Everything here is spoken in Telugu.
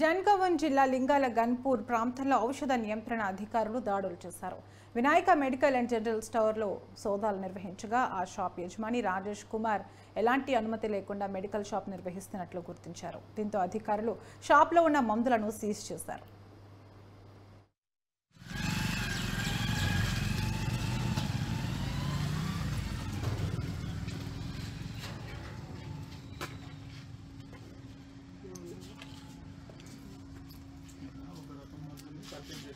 జన్గావన్ జిల్లా లింగాల గన్పూర్ ప్రాంతంలో ఔషధ నియంత్రణ అధికారులు దాడులు చేశారు. వినాయక మెడికల్ అండ్ జనరల్ స్టోర్లో సోదాలు నిర్వహించగా ఆ షాప్ యజమాని రాజేష్ కుమార్ ఎలాంటి అనుమతి లేకుండా మెడికల్ షాప్ నిర్వహిస్తున్నట్లు గుర్తించారు. దీంతో అధికారులు షాప్లో ఉన్న మందులను సీజ్ చేశారు. పర్చేజ్